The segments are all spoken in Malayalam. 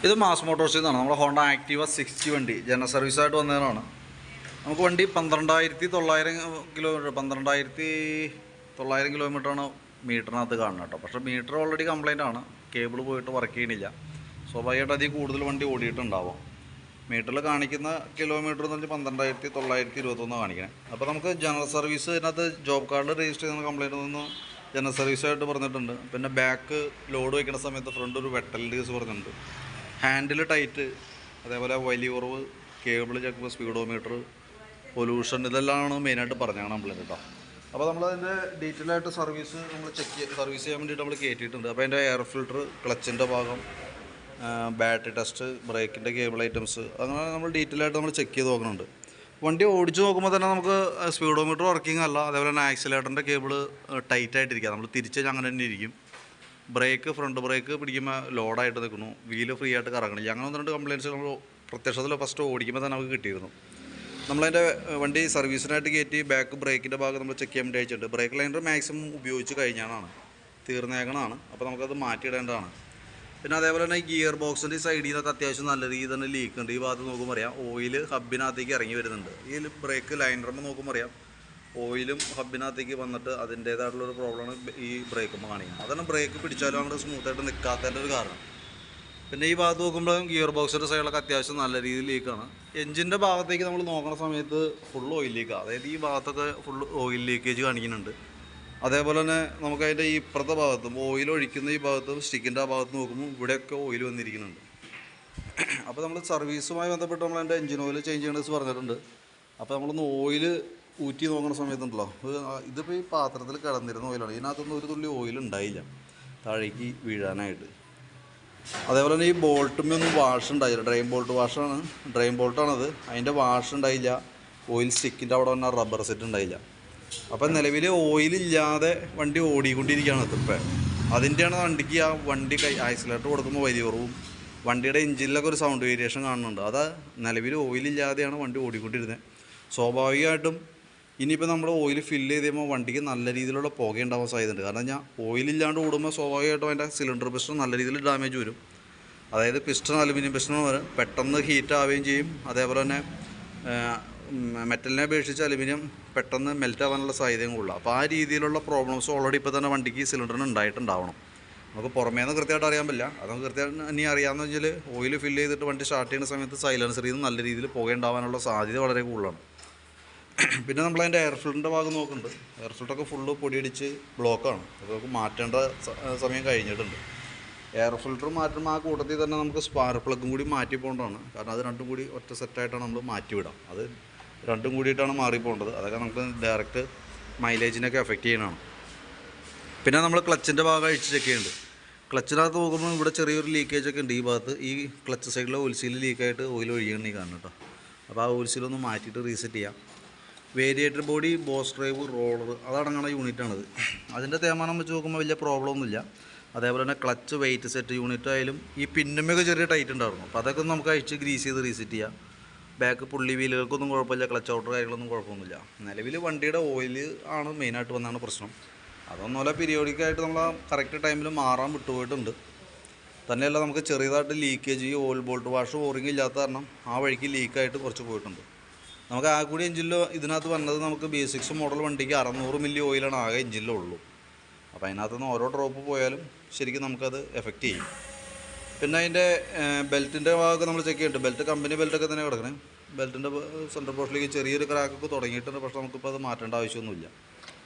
ഇത് മാസ് മോട്ടോഴ്സിൽ നിന്നാണ്. നമ്മുടെ ഹോണ്ട ആക്റ്റീവ 60 വണ്ടി ജനറൽ സർവീസായിട്ട് വന്നതാണ്. നമുക്ക് വണ്ടി 12,900 കിലോമീറ്റർ 12,900 കിലോമീറ്ററാണ് മീറ്ററിനകത്ത് കാണുന്നത് കേട്ടോ. പക്ഷേ മീറ്റർ ഓൾറെഡി കംപ്ലൈൻ്റ് ആണ്, കേബിൾ പോയിട്ട് വർക്ക് ചെയ്യണില്ല. സ്വാഭാവികമായിട്ട് അതിൽ കൂടുതൽ വണ്ടി ഓടിയിട്ടുണ്ടാവും. മീറ്ററിൽ കാണിക്കുന്ന കിലോമീറ്റർ എന്ന് പറഞ്ഞാൽ 12,921 കാണിക്കണേ. അപ്പോൾ നമുക്ക് ജനറൽ സർവീസ് ഇതിനകത്ത് ജോബ് കാർഡിൽ രജിസ്റ്റർ ചെയ്യുന്ന കംപ്ലൈൻറ്റ് നിന്ന് ജനറൽ സർവീസായിട്ട് പറഞ്ഞിട്ടുണ്ട്. പിന്നെ ബാക്ക് ലോഡ് വയ്ക്കുന്ന സമയത്ത് ഫ്രണ്ട് ഒരു വെട്ടൽ ഡീസ് പറഞ്ഞിട്ടുണ്ട്. ഹാൻഡിൽ ടൈറ്റ്, അതേപോലെ വലിയ കുറവ്, കേബിൾ ചെക്ക്, സ്പീഡോമീറ്റർ, പൊല്യൂഷൻ, ഇതെല്ലാമാണ് മെയിനായിട്ട് പറഞ്ഞാണ് കംപ്ലൈൻറ്റ് കേട്ടോ. അപ്പോൾ നമ്മളതിൻ്റെ ഡീറ്റെയിൽ ആയിട്ട് സർവീസ് ചെയ്യാൻ വേണ്ടിയിട്ട് നമ്മൾ കയറ്റിയിട്ടുണ്ട്. അപ്പോൾ അതിൻ്റെ എയർ ഫിൽറ്റർ, ക്ലച്ചിൻ്റെ ഭാഗം, ബാറ്ററി ടെസ്റ്റ്, ബ്രേക്കിൻ്റെ കേബിൾ ഐറ്റംസ്, അങ്ങനെ നമ്മൾ ഡീറ്റെയിൽ ആയിട്ട് നമ്മൾ ചെക്ക് ചെയ്ത് നോക്കുന്നുണ്ട്. വണ്ടി ഓടിച്ച് നോക്കുമ്പോൾ തന്നെ നമുക്ക് സ്പീഡോമീറ്റർ വർക്കിംഗ് അല്ല, അതേപോലെ തന്നെ ആക്സിലേറ്ററിൻ്റെ കേബിൾ ടൈറ്റായിട്ടിരിക്കുക, നമ്മൾ തിരിച്ച് അങ്ങനെ തന്നെ ഇരിക്കും. ബ്രേക്ക്, ഫ്രണ്ട് ബ്രേക്ക് പിടിക്കുമ്പോൾ ലോഡായിട്ട് നിൽക്കുന്നു, വീല് ഫ്രീ ആയിട്ട് കറങ്ങണില്ല. അങ്ങനെ ഒന്ന് രണ്ട് കംപ്ലയിൻറ്റ്സ് നമ്മൾ പ്രത്യക്ഷത്തിൽ ഫസ്റ്റ് ഓടിക്കുമ്പോൾ തന്നെ നമുക്ക് കിട്ടിയിരുന്നു. നമ്മളതിൻ്റെ വണ്ടി സർവീസിനായിട്ട് കയറ്റി ബാക്ക് ബ്രേക്കിൻ്റെ ഭാഗം നമ്മൾ ചെക്ക് ചെയ്യാൻ വേണ്ടി അയച്ചിട്ടുണ്ട്. ബ്രേക്ക് ലൈനർ മാക്സിമം ഉപയോഗിച്ച് കഴിഞ്ഞാണ് തീർന്നേക്കണതാണ്. അപ്പോൾ നമുക്കത് മാറ്റിയിടേണ്ടതാണ്. പിന്നെ അതേപോലെ തന്നെ ഈ ഗിയർ ബോക്സിൻ്റെ സൈഡിൽ നിന്നൊക്കെ അത്യാവശ്യം നല്ല രീതിയിൽ തന്നെ ലീക്ക് ഉണ്ട്. ഈ ഭാഗത്ത് നോക്കുമ്പോൾ അറിയാം ഓയിൽ ഹബിനകത്തേക്ക് ഇറങ്ങി വരുന്നുണ്ട്. ഈ ബ്രേക്ക് ലൈനറുമ്പോൾ നോക്കുമ്പോൾ അറിയാം ഓയിലും ഹബിനകത്തേക്ക് വന്നിട്ട് അതിൻ്റേതായിട്ടുള്ളൊരു പ്രോബ്ലമാണ് ഈ ബ്രേക്കുമ്പോൾ കാണിക്കുന്നത്. അതാണ് ബ്രേക്ക് പിടിച്ചാലും അങ്ങോട്ട് സ്മൂത്തായിട്ട് നിൽക്കാത്തതിൻ്റെ ഒരു കാരണം. പിന്നെ ഈ ഭാഗത്ത് നോക്കുമ്പോഴും ഗിയർ ബോക്സിൻ്റെ സൈഡിലൊക്കെ അത്യാവശ്യം നല്ല രീതിയിൽ ലീക്കാണ്. എഞ്ചിൻ്റെ ഭാഗത്തേക്ക് നമ്മൾ നോക്കുന്ന സമയത്ത് ഫുൾ ഓയിൽ ലീക്കാണ്. അതായത് ഈ ഭാഗത്തൊക്കെ ഫുൾ ഓയിൽ ലീക്കേജ് കാണിക്കുന്നുണ്ട്. അതേപോലെ തന്നെ നമുക്കതിൻ്റെ ഈ ഇപ്പുറത്തെ ഭാഗത്തും ഓയിൽ ഒഴിക്കുന്ന ഈ ഭാഗത്തും സ്റ്റിക്കിൻ്റെ ആ ഭാഗത്ത് നോക്കുമ്പോൾ ഇവിടെയൊക്കെ ഓയിൽ വന്നിരിക്കുന്നുണ്ട്. അപ്പോൾ നമ്മൾ സർവീസുമായി ബന്ധപ്പെട്ട് നമ്മൾ അതിൻ്റെ എഞ്ചിൻ ഓയിൽ ചേഞ്ച് ചെയ്യണമെന്ന് പറഞ്ഞിട്ടുണ്ട്. അപ്പോൾ നമ്മളൊന്ന് ഓയിൽ ഊറ്റി നോക്കുന്ന സമയത്തുണ്ടല്ലോ, ഇതിപ്പോൾ ഈ പാത്രത്തിൽ കിടന്നിരുന്ന ഓയിലാണ്. ഇതിനകത്തൊന്നും ഒരു തുള്ളി ഓയിൽ ഉണ്ടായില്ല താഴേക്ക് വീഴാനായിട്ട്. അതേപോലെ തന്നെ ഈ ബോൾട്ടുമൊന്നും വാഷ് ഉണ്ടായില്ല. ഡ്രെയിൻ ബോൾട്ടാണത്. അതിൻ്റെ വാഷ് ഉണ്ടായില്ല. ഓയിൽ സ്റ്റിക്കിൻ്റെ അവിടെ വന്ന റബ്ബർ സെറ്റ് ഉണ്ടായില്ല. അപ്പം നിലവിൽ ഓയിലില്ലാതെ വണ്ടി ഓടിക്കൊണ്ടിരിക്കുകയാണ് ഇപ്പം. അതിൻ്റെയാണ് വണ്ടിക്ക് ആ വണ്ടി ആക്സിലേറ്റർ കൊടുക്കുമ്പോൾ വലിയ കുറവും വണ്ടിയുടെ എഞ്ചിനിലൊക്കെ ഒരു സൗണ്ട് വേരിയേഷൻ കാണുന്നുണ്ട്. അത് നിലവിൽ ഓയിലില്ലാതെയാണ് വണ്ടി ഓടിക്കൊണ്ടിരുന്നത്. സ്വാഭാവികമായിട്ടും ഇനിയിപ്പോൾ നമ്മൾ ഓയിൽ ഫില്ല് ചെയ്ത് കഴിയുമ്പോൾ വണ്ടിക്ക് നല്ല രീതിയിലുള്ള പുക ഉണ്ടാവാൻ സാധ്യതയുണ്ട്. കാരണം ഞാൻ ഓയിലില്ലാണ്ട് ഓടുമ്പോൾ സ്വാഭാവികമായിട്ടും അതിൻ്റെ സിലിണ്ടർ പിസ്റ്റൺ നല്ല രീതിയിൽ ഡാമേജ് വരും. അതായത് പിസ്റ്റൺ അലുമിനിയം പിസ്റ്റൺ വരും, പെട്ടെന്ന് ഹീറ്റ് ആവുകയും ചെയ്യും. അതേപോലെ തന്നെ മെറ്റലിനെ അപേക്ഷിച്ച് അലുമിനിയം പെട്ടെന്ന് മെൽറ്റ് ആവാനുള്ള സാധ്യതയും കൂടുതൽ. അപ്പോൾ ആ രീതിയിലുള്ള പ്രോബ്ലംസ് ഓൾറെഡി ഇപ്പോൾ തന്നെ വണ്ടിക്ക് സിലിണ്ടറിന് ഉണ്ടായിട്ടുണ്ടാവണം. നമുക്ക് പുറമേ നിന്ന് കൃത്യമായിട്ട് അറിയാൻ പറ്റില്ല. അത് നമുക്ക് കൃത്യമായിട്ട് ഇനി അറിയാമെന്ന് വെച്ചാൽ ഓയിൽ ഫില്ല് ചെയ്തിട്ട് വണ്ടി സ്റ്റാർട്ട് ചെയ്യുന്ന സമയത്ത് സൈലൻസറിൽ നിന്ന് നല്ല രീതിയിൽ പുക ഉണ്ടാവാനുള്ള സാധ്യത വളരെ കൂടുതലാണ്. പിന്നെ നമ്മളതിൻ്റെ എയർ ഫിൽറ്ററിൻ്റെ ഭാഗം നോക്കുന്നുണ്ട്. എയർ ഫിൽറ്ററൊക്കെ ഫുള്ള് പൊടിയടിച്ച് ബ്ലോക്കാണ്. അപ്പോൾ നമുക്ക് മാറ്റേണ്ട സമയം കഴിഞ്ഞിട്ടുണ്ട്. എയർ ഫിൽറ്റർ മാറ്റുമ്പോൾ ആ കൂട്ടത്തിൽ തന്നെ നമുക്ക് സ്പാർക്ക് പ്ലഗും കൂടി മാറ്റി പോകേണ്ടതാണ്. കാരണം അത് രണ്ടും കൂടി ഒറ്റ സെറ്റായിട്ടാണ് നമ്മൾ മാറ്റിവിടാം. അത് രണ്ടും കൂടിയിട്ടാണ് മാറിപ്പോകേണ്ടത്. അതൊക്കെ നമുക്ക് ഡയറക്റ്റ് മൈലേജിനൊക്കെ എഫക്റ്റ് ചെയ്യണതാണ്. പിന്നെ നമ്മൾ ക്ലച്ചിൻ്റെ ഭാഗം അഴിച്ച് ചെക്ക് ചെയ്യുന്നുണ്ട്. ക്ലച്ചിനകത്ത് നോക്കുമ്പോൾ ഇവിടെ ചെറിയൊരു ലീക്കേജൊക്കെ ഉണ്ട്. ഈ ഭാഗത്ത് ഈ ക്ലച്ച് സൈഡിലെ ഓയിൽ സീൽ ലീക്കായിട്ട് ഓയിൽ ഒഴിയണം ഈ കാണും കേട്ടോ. അപ്പോൾ ആ ഓയിൽ സീലൊന്ന് മാറ്റിയിട്ട് റീസെറ്റ് ചെയ്യാം. Variator body, boss drive, roller അതടങ്ങുന്ന യൂണിറ്റാണിത്. അതിൻ്റെ തേമാനം വെച്ച് നോക്കുമ്പോൾ വലിയ പ്രോബ്ലം ഒന്നുമില്ല. അതേപോലെ തന്നെ ക്ലച്ച് വെയിറ്റ് സെറ്റ് യൂണിറ്റ് ആയാലും ഈ പിന്നുമൊക്കെ ചെറിയ ടൈറ്റ് ഉണ്ടായിരുന്നു. അപ്പോൾ അതൊക്കെ നമുക്ക് അഴിച്ച് ഗ്രീസ് ചെയ്ത് റീസെറ്റ് ചെയ്യാം. ബാക്ക് പുള്ളി വീലുകൾക്കൊന്നും കുഴപ്പമില്ല, ക്ലച്ച് ഔട്ടർ കാര്യങ്ങളൊന്നും കുഴപ്പമൊന്നുമില്ല. നിലവിൽ വണ്ടിയുടെ ഓയിൽ ആണ് മെയിനായിട്ട് വന്നാണ് പ്രശ്നം. അതൊന്നുമല്ല, പീരിയോഡിക്കായിട്ട് നമ്മൾ ആ കറക്റ്റ് ടൈമിൽ മാറാൻ വിട്ടുപോയിട്ടുണ്ട്. തന്നെയല്ല നമുക്ക് ചെറിയതായിട്ട് ലീക്കേജ്, ഈ ഓയിൽ ബോൾട്ട് വാഷ് ഓറിങ് ഇല്ലാത്ത കാരണം ആ വഴിക്ക് ലീക്കായിട്ട് കുറച്ച് പോയിട്ടുണ്ട്. നമുക്ക് ആ കൂടി എഞ്ചിനിൽ ഇതിനകത്ത് വന്നത് നമുക്ക് B6 മോഡൽ വണ്ടിക്ക് 600 മില്ലി ഓയിലാണ് ആകെ എഞ്ചിനിലുള്ളൂ. അപ്പോൾ അതിനകത്തുനിന്ന് ഓരോ ഡ്രോപ്പ് പോയാലും ശരിക്കും നമുക്കത് എഫക്റ്റ് ചെയ്യും. പിന്നെ അതിൻ്റെ ബെൽറ്റിൻ്റെ ഭാഗമൊക്കെ നമ്മൾ ചെക്ക് ചെയ്യുന്നുണ്ട്. ബെൽറ്റ് കമ്പനി ബെൽറ്റൊക്കെ തന്നെ കിടക്കണേ. ബെൽറ്റിൻ്റെ സെൻറ്റർ പോർട്ടിലേക്ക് ചെറിയൊരു ക്രാക്കൊക്കെ തുടങ്ങിയിട്ടുണ്ട്. പക്ഷേ നമുക്കിപ്പോൾ അത് മാറ്റേണ്ട ആവശ്യമൊന്നുമില്ല.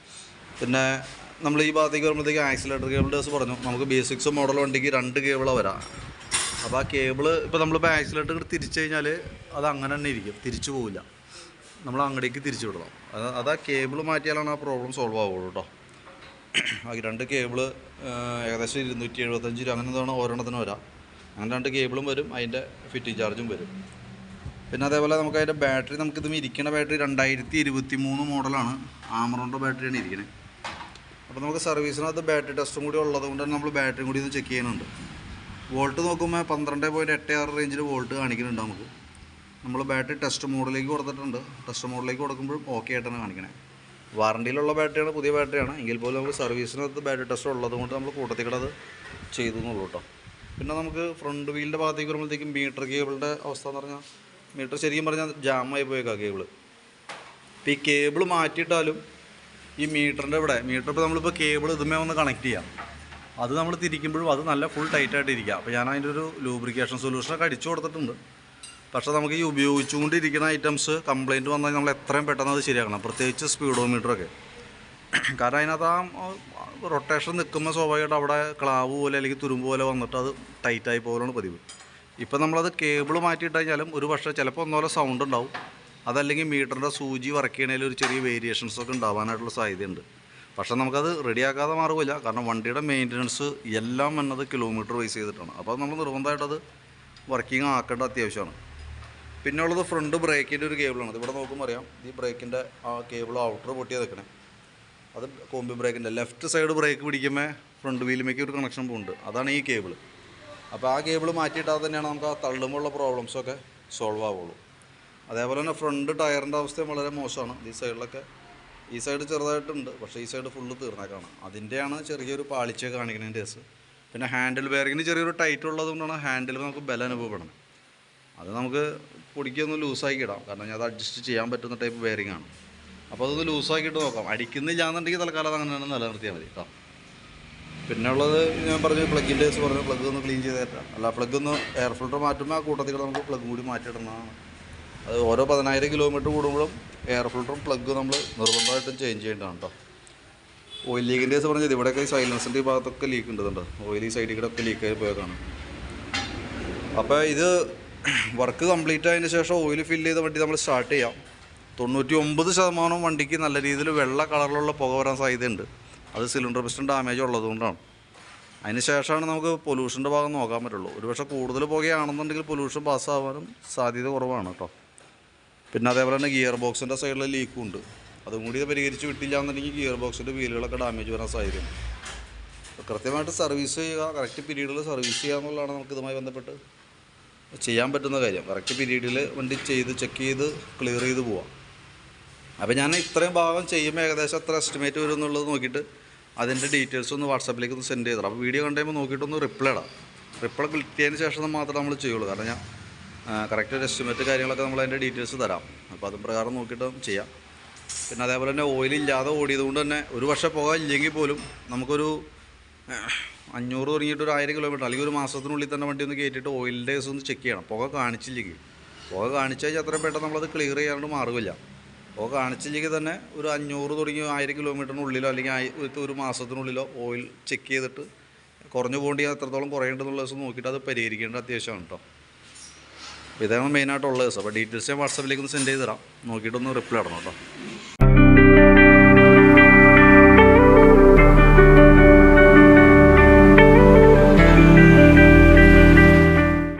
പിന്നെ നമ്മൾ ഈ ഭാഗത്തേക്ക് വരുമ്പോഴത്തേക്ക് ആക്സിലേറ്റർ കേബിൾ ഡേഴ്സ് പറഞ്ഞു. നമുക്ക് B6 മോഡൽ വണ്ടിക്ക് 2 കേബിളാണ് വരാം. അപ്പോൾ ആ കേബിൾ ഇപ്പോൾ നമ്മളിപ്പോൾ ആക്സിലേറ്റർ തിരിച്ചു കഴിഞ്ഞാൽ അത് അങ്ങനെ തന്നെ ഇരിക്കും, തിരിച്ചു പോവില്ല. നമ്മൾ അങ്ങടേക്ക് തിരിച്ചു വിടണം. അത് ആ കേബിൾ മാറ്റിയാലാണ് ആ പ്രോബ്ലം സോൾവ് ആവുള്ളൂ കേട്ടോ. ആ 2 കേബിൾ ഏകദേശം 275 രൂപ അങ്ങനെ എന്താണ് ഓരോണത്തിന് വരാം. അങ്ങനെ 2 കേബിളും വരും, അതിൻ്റെ ഫിറ്റിംഗ് ചാർജും വരും. പിന്നെ അതേപോലെ നമുക്ക് അതിൻ്റെ ബാറ്ററി, നമുക്കിത് ഇരിക്കുന്ന ബാറ്ററി 2023 മോഡലാണ്. ആമറോണിൻ്റെ ബാറ്ററിയാണ് ഇരിക്കുന്നത്. അപ്പോൾ നമുക്ക് സർവീസിനകത്ത് ബാറ്ററി ടെസ്റ്റും കൂടി ഉള്ളത് കൊണ്ട് തന്നെ നമ്മൾ ബാറ്ററിയും കൂടി ഒന്ന് ചെക്ക് ചെയ്യുന്നുണ്ട്. വോൾട്ട് നോക്കുമ്പോൾ 12.86 റേഞ്ചിൽ വോൾട്ട് കാണിക്കുന്നുണ്ട്. നമ്മൾ ബാറ്ററി ടെസ്റ്റ് മോഡിലേക്ക് കൊടുത്തിട്ടുണ്ട്. ടെസ്റ്റ് മോഡിലേക്ക് കൊടുക്കുമ്പോഴും ഓക്കെ ആയിട്ടാണ് കാണിക്കണേ. വാറണ്ടിയിലുള്ള ബാറ്ററിയാണ്, പുതിയ ബാറ്ററിയാണ്. എങ്കിൽ പോലും നമുക്ക് സർവീസിനകത്ത് ബാറ്ററി ടെസ്റ്റ് ഉള്ളത് കൊണ്ട് നമ്മൾ കൂട്ടത്തിക്കടത് ചെയ്തു എന്നുള്ളൂ കേട്ടോ. പിന്നെ നമുക്ക് ഫ്രണ്ട് വീലിൻ്റെ ഭാഗത്തേക്ക് വരുമ്പോഴത്തേക്കും മീറ്റർ കേബിളിൻ്റെ അവസ്ഥ എന്ന് പറഞ്ഞാൽ മീറ്റർ ശരിക്കും പറഞ്ഞാൽ ജാമായി പോയേക്കാം കേബിൾ. ഇപ്പോൾ ഈ കേബിൾ മാറ്റിയിട്ടാലും ഈ മീറ്ററിൻ്റെ ഇവിടെ ഇപ്പോൾ നമ്മളിപ്പോൾ കേബിൾ ഇതുമേ ഒന്ന് കണക്ട് ചെയ്യാം, അത് നമ്മൾ തിരിക്കുമ്പോഴും അത് നല്ല ഫുൾ ടൈറ്റായിട്ട് ഇരിക്കുക. അപ്പോൾ ഞാൻ അതിൻ്റെ ഒരു ലൂബ്രിക്കേഷൻ സൊല്യൂഷനൊക്കെ അടിച്ചു കൊടുത്തിട്ടുണ്ട്. പക്ഷേ നമുക്ക് ഈ ഉപയോഗിച്ചുകൊണ്ടിരിക്കുന്ന ഐറ്റംസ് കംപ്ലയിൻറ്റ് വന്നാൽ നമ്മൾ എത്രയും പെട്ടെന്ന് അത് ശരിയാക്കണം, പ്രത്യേകിച്ച് സ്പീഡോമീറ്ററൊക്കെ. കാരണം അതിനകത്ത് ആ റൊട്ടേഷൻ നിൽക്കുമ്പോൾ സ്വാഭാവികമായിട്ട് അവിടെ ക്ലാവ് പോലെ അല്ലെങ്കിൽ തുരുമ്പ് പോലെ വന്നിട്ട് അത് ടൈറ്റായി പോകലാണ് പതിവ്. ഇപ്പം നമ്മളത് കേബിൾ മാറ്റിയിട്ട് കഴിഞ്ഞാലും ഒരു പക്ഷേ ചിലപ്പോൾ ഒന്നോലെ സൗണ്ട് ഉണ്ടാവും, അതല്ലെങ്കിൽ മീറ്ററിൻ്റെ സൂചി വർക്ക് ചെയ്യണതിൽ ഒരു ചെറിയ വേരിയേഷൻസൊക്കെ ഉണ്ടാവാനായിട്ടുള്ള സാധ്യതയുണ്ട്. പക്ഷേ നമുക്കത് റെഡിയാക്കാതെ മാറുകയില്ല, കാരണം വണ്ടിയുടെ മെയിൻ്റനൻസ് എല്ലാം വന്നത് കിലോമീറ്റർ വൈസ് ചെയ്തിട്ടാണ്. അപ്പോൾ നമ്മൾ നിർബന്ധമായിട്ടത് വർക്കിംഗ് ആക്കേണ്ട അത്യാവശ്യമാണ്. പിന്നെ ഉള്ളത് ഫ്രണ്ട് ബ്രേക്കിൻ്റെ ഒരു കേബിളാണ്. ഇവിടെ നോക്കുമ്പോൾ അറിയാം, ഈ ബ്രേക്കിൻ്റെ ആ കേബിൾ ഔട്ടർ പൊട്ടിയാൽ നിൽക്കണേ, അത് കോമ്പി ബ്രേക്കിൻ്റെ ലെഫ്റ്റ് സൈഡ് ബ്രേക്ക് പിടിക്കുമ്പോൾ ഫ്രണ്ട് വീലുമേക്ക് ഒരു കണക്ഷൻ പോകുന്നുണ്ട്, അതാണ് ഈ കേബിൾ. അപ്പോൾ ആ കേബിൾ മാറ്റിയിട്ടാൽ തന്നെയാണ് നമുക്ക് ആ തള്ളുമ്പോഴുള്ള പ്രോബ്ലംസൊക്കെ സോൾവ് ആവുള്ളൂ. അതേപോലെ തന്നെ ഫ്രണ്ട് ടയറിൻ്റെ അവസ്ഥയും വളരെ മോശമാണ്. ഈ സൈഡിലൊക്കെ, ഈ സൈഡ് ചെറുതായിട്ടുണ്ട്, പക്ഷേ ഈ സൈഡ് ഫുള്ള് തീർന്നേക്കാണ്. അതിൻ്റെയാണ് ചെറിയൊരു പാളിച്ച കാണിക്കുന്നതിൻ്റെ കേസ്. പിന്നെ ഹാൻഡിൽ ബെയറിങ്ങിന് ചെറിയൊരു ടൈറ്റ് ഉള്ളതുകൊണ്ടാണ് ഹാൻഡിൽ നമുക്ക് ബലം അനുഭവപ്പെടുന്നത്. അത് നമുക്ക് പൊടിക്കൊന്ന് ലൂസാക്കി ഇടാം, കാരണം ഞാൻ അത് അഡ്ജസ്റ്റ് ചെയ്യാൻ പറ്റുന്ന ടൈപ്പ് ബെയറിംഗ് ആണ്. അപ്പോൾ അതൊന്ന് ലൂസാക്കിയിട്ട് നോക്കാം. അടിക്കുന്നില്ല എന്നുണ്ടെങ്കിൽ തൽക്കാലം അങ്ങനെ തന്നെ നിലനിർത്തിയാൽ മതി കേട്ടോ. പിന്നെ ഉള്ളത് ഞാൻ പറഞ്ഞു, പ്ലഗിൻ്റെ കേസ് പറഞ്ഞു, പ്ലഗ് ഒന്ന് ക്ലീൻ ചെയ്ത് തരാം. അല്ല, പ്ലഗ് ഒന്ന് എയർ ഫിൽറ്റർ മാറ്റുമ്പോൾ ആ കൂട്ടത്തിൽ നമുക്ക് പ്ലഗ് കൂടി മാറ്റിയിടുന്നതാണ്. അത് ഓരോ 10,000 കിലോമീറ്റർ കൂടുമ്പോഴും എയർ ഫിൽറ്ററും പ്ലഗ് നമ്മൾ നിർബന്ധമായിട്ടും ചേഞ്ച് ചെയ്യേണ്ടതാണ് കേട്ടോ. ഓയിൽ ലീക്കിൻ്റെ കേസ് പറഞ്ഞത് ഇവിടെയൊക്കെ സൈലൻസിൻ്റെ ഈ ഭാഗത്തൊക്കെ ലീക്ക് ഉണ്ടെന്നുണ്ട്, ഓയിൽ ഈ സൈഡിൽ കൂടെ ഒക്കെ ലീക്കായി പോയതാണ്. അപ്പോൾ ഇത് വർക്ക് കംപ്ലീറ്റ് ആയതിന് ശേഷം ഓയിൽ ഫില്ല് ചെയ്ത വണ്ടി നമ്മൾ സ്റ്റാർട്ട് ചെയ്യാം. 99% വണ്ടിക്ക് നല്ല രീതിയിൽ വെള്ള കളറിലുള്ള പുക വരാൻ സാധ്യതയുണ്ട്. അത് സിലിണ്ടർ പിസ്റ്റൺ ഡാമേജ് ഉള്ളതുകൊണ്ടാണ്. അതിന് ശേഷമാണ് നമുക്ക് പൊല്യൂഷൻ്റെ ഭാഗം നോക്കാൻ പറ്റുള്ളൂ. ഒരുപക്ഷെ കൂടുതൽ പുകയാണെന്നുണ്ടെങ്കിൽ പൊല്യൂഷൻ പാസ്സാവാനും സാധ്യത കുറവാണ് കേട്ടോ. പിന്നെ അതേപോലെ തന്നെ ഗിയർ ബോക്സിൻ്റെ സൈഡിൽ ലീക്കും ഉണ്ട്, അതും കൂടി പരിഹരിച്ച് വിട്ടില്ല എന്നുണ്ടെങ്കിൽ ഗിയർ ബോക്സിൻ്റെ വീലുകളൊക്കെ ഡാമേജ് വരാൻ സാധ്യതയുണ്ട്. അപ്പോൾ കൃത്യമായിട്ട് സർവീസ് ചെയ്യുക, കറക്റ്റ് പീരീഡിൽ സർവീസ് ചെയ്യുക എന്നുള്ളതാണ് നമുക്ക് ഇതുമായി ബന്ധപ്പെട്ട് ചെയ്യാൻ പറ്റുന്ന കാര്യം. കറക്റ്റ് പീരീഡിൽ വണ്ടി ചെയ്ത് ചെക്ക് ചെയ്ത് ക്ലിയർ ചെയ്ത് പോവാം. അപ്പോൾ ഞാൻ ഇത്രയും ഭാഗം ചെയ്യുമ്പോൾ ഏകദേശം എത്ര എസ്റ്റിമേറ്റ് വരും എന്നുള്ളത് നോക്കിയിട്ട് അതിൻ്റെ ഡീറ്റെയിൽസ് ഒന്ന് വാട്സാപ്പിലേക്ക് ഒന്ന് സെൻഡ് ചെയ്തോ. അപ്പോൾ വീഡിയോ കണ്ടുമ്പോൾ നോക്കിയിട്ടൊന്ന് റിപ്ലൈ ഇടാം. റിപ്ലൈ ക്ലിക്ക് ചെയ്തതിന് ശേഷം മാത്രമേ നമ്മൾ ചെയ്യുള്ളൂ, കാരണം ഞാൻ കറക്റ്റ് ഒരു എസ്റ്റിമേറ്റ് കാര്യങ്ങളൊക്കെ നമ്മൾ അതിൻ്റെ ഡീറ്റെയിൽസ് തരാം. അപ്പോൾ അത് പ്രകാരം നോക്കിയിട്ട് ചെയ്യാം. പിന്നെ അതേപോലെ തന്നെ ഓയിലില്ലാതെ ഓടിയതുകൊണ്ട് തന്നെ ഒരു വർഷം പുക ഇല്ലെങ്കിൽ പോലും നമുക്കൊരു 500 തുടങ്ങിയിട്ട് ഒരു 1000 കിലോമീറ്റർ അല്ലെങ്കിൽ ഒരു മാസത്തിനുള്ളിൽ തന്നെ വണ്ടി ഒന്ന് കയറ്റിയിട്ട് ഓയിലിൻ്റെ കേസ് ഒന്ന് ചെക്ക് ചെയ്യണം. പുക കാണിച്ചില്ലെങ്കിൽ, പുക കാണിച്ചു കഴിഞ്ഞാൽ അത്രയും പെട്ടെന്ന് നമ്മളത് ക്ലിയർ ചെയ്യാണ്ട് മാറുകയില്ല. പുക കാണിച്ചില്ലെങ്കിൽ തന്നെ ഒരു 500 തുടങ്ങി 1000 കിലോമീറ്ററിനുള്ളിലോ അല്ലെങ്കിൽ ഒരു മാസത്തിനുള്ളിലോ ഓയിൽ ചെക്ക് ചെയ്തിട്ട് കുറഞ്ഞു പോകേണ്ടി എത്രത്തോളം കുറയേണ്ടതെന്നുള്ള ദിവസം നോക്കിയിട്ട് അത് പരിഹരിക്കേണ്ട അത്യാവശ്യമാണ് കേട്ടോ. അപ്പോൾ ഇതാണ് മെയിനായിട്ടുള്ള ദിവസം. അപ്പോൾ ഡീറ്റെയിൽസ് ഞാൻ വാട്സാപ്പിലേക്ക് ഒന്ന് സെൻഡ് ചെയ്ത് തരാം, നോക്കിയിട്ടൊന്ന് റിപ്ലൈ ഇടണം കേട്ടോ.